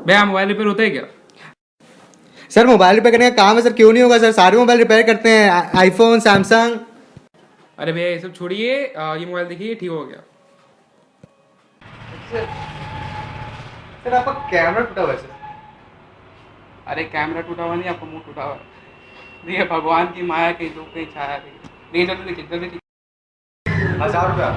भैया mobile repair होता है क्या? सर मोबाइल रिपेयर करने का काम है सर, क्यों नहीं होगा सर, सारे मोबाइल रिपेयर करते हैं, आईफोन, सैमसंग। अरे भैया ये सब छोड़िए, ये मोबाइल देखिए ठीक हो गया। सर आपका कैमरा टूटा हुआ है सर। अरे कैमरा टूटा हुआ नहीं, आपका मुंह टूटा हुआ है। ये भगवान की माया कहीं धूप कहीं छाया नहीं। जल्दी देखिए, जल्दी देखिए। 1000 रुपया।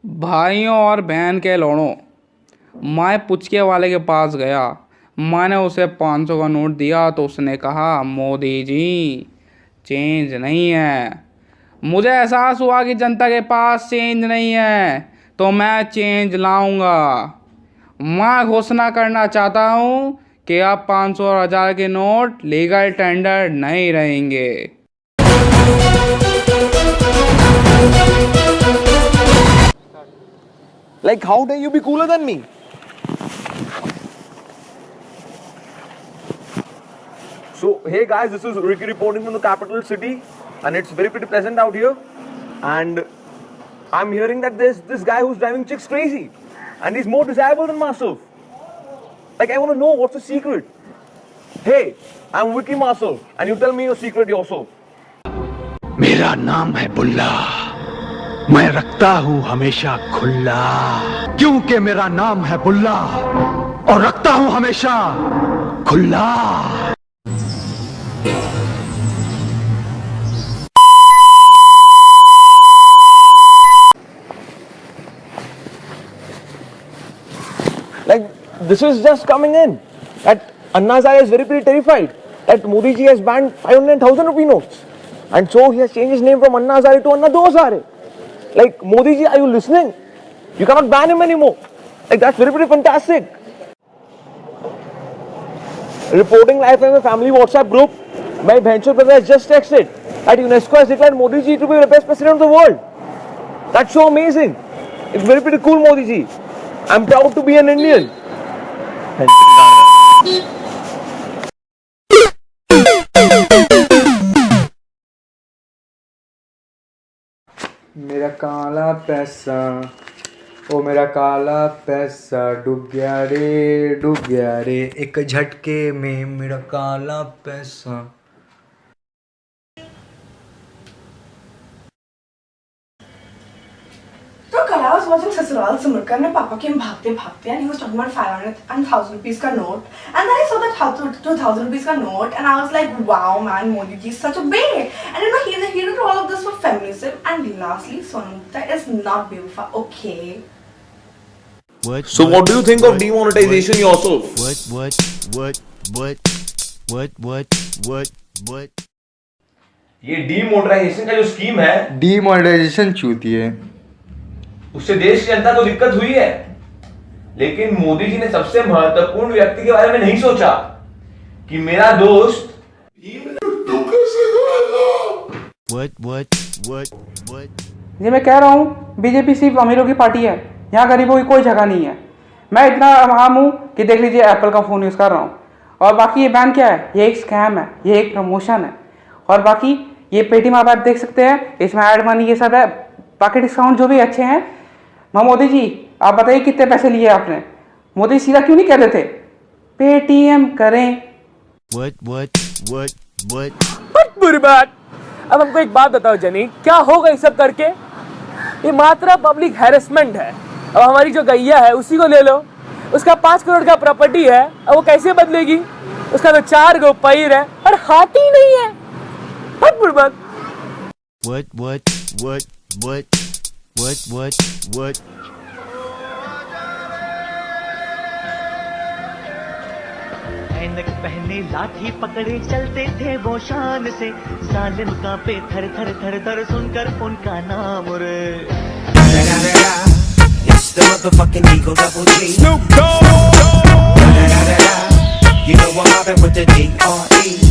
भाइयों और बहन के लोड़ों, मैं पुचके वाले के पास गया। मैंने उसे 500 का नोट दिया तो उसने कहा मोदी जी चेंज नहीं है। मुझे एहसास हुआ कि जनता के पास चेंज नहीं है तो मैं चेंज लाऊंगा। मैं घोषणा करना चाहता हूँ कि अब 500 और 1000 के नोट लीगल टेंडर नहीं रहेंगे। Like, how dare you be cooler than me? So, hey guys, this is Ricky reporting from the capital city, and it's very pretty pleasant out here. And I'm hearing that there's this guy who's driving chicks crazy, and he's more disabled than myself. Like, I want to know what's the secret. Hey, I'm Vicky myself, and you tell me your secret yourself. मेरा नाम है बुल्ला, मैं रखता हूँ हमेशा खुला, क्योंकि मेरा नाम है बुल्ला और रखता हूँ हमेशा खुला। Like, this is just coming in. That Anna Hazare is very pretty terrified that Modi ji has banned 500,000 rupee notes. And so he has changed his name from Anna Hazare to Anna Do Hazare. Like, Modi ji, are you listening? You cannot ban him anymore. Like, that's very pretty fantastic. Reporting live from a family WhatsApp group, my Bhenchur brother has just texted that UNESCO has declared Modi ji to be the best president of the world. That's so amazing. It's very pretty cool, Modi ji. I'm proud to be an Indian. मेरा काला पैसा, ओ मेरा काला पैसा डूब गया रे एक झटके में मेरा काला पैसा। तो कल I was watching ससुराल सिमरकर अपने पापा के भागते भागते and he was talking about 500 and 1000 rupees का note, and then I saw that 2000 rupees का note and I was like, wow man, Modi ji is such a babe. And you know he did all of this for feminism. And lastly, Sonam Gupta is not beautiful, okay? So what do you think of demonetization yourself? What? ये demonetisation का जो scheme है, demonetisation चूती है, उससे देश की जनता को दिक्कत हुई है, लेकिन मोदी जी ने सबसे महत्वपूर्ण व्यक्ति के बारे में नहीं सोचा कि मेरा दोस्त जी मैं कह रहा हूँ बीजेपी सिर्फ अमीरों की पार्टी है, यहाँ गरीबों की कोई जगह नहीं है। मैं इतना आम हूँ कि देख लीजिए एप्पल का फ़ोन यूज़ कर रहा हूँ। और बाकी ये बैन क्या है, ये एक स्कैम है, ये एक प्रमोशन है। और बाकी ये पेटीएम आप देख सकते हैं, इसमें ऐड मनी ये सब है, बाकी डिस्काउंट जो भी अच्छे हैं। मोदी जी आप बताइए कितने पैसे लिए आपने? मोदी सीधा क्यों नहीं कह रहे थे पेटीएम करें? बुरी बात। अब हमको एक बात बताओ जनी, क्या होगा ये सब करके? ये मात्र पब्लिक हैरेसमेंट है अब हमारी जो गैया है उसी को ले लो, उसका 5 करोड़ का प्रॉपर्टी है, अब वो कैसे बदलेगी? उसका तो 4 गो पैर है और हाथ ही नहीं है। बहुत बुड़बक। ऐनक पहने लाठी पकड़े चलते थे वो शान से, जालिम कांपे थर थर थर थर सुनकर उनका नाम रे। It's the motherfucking Eagle Double G. Snoop Dogg. You know I'm mobbing with the D.R.E.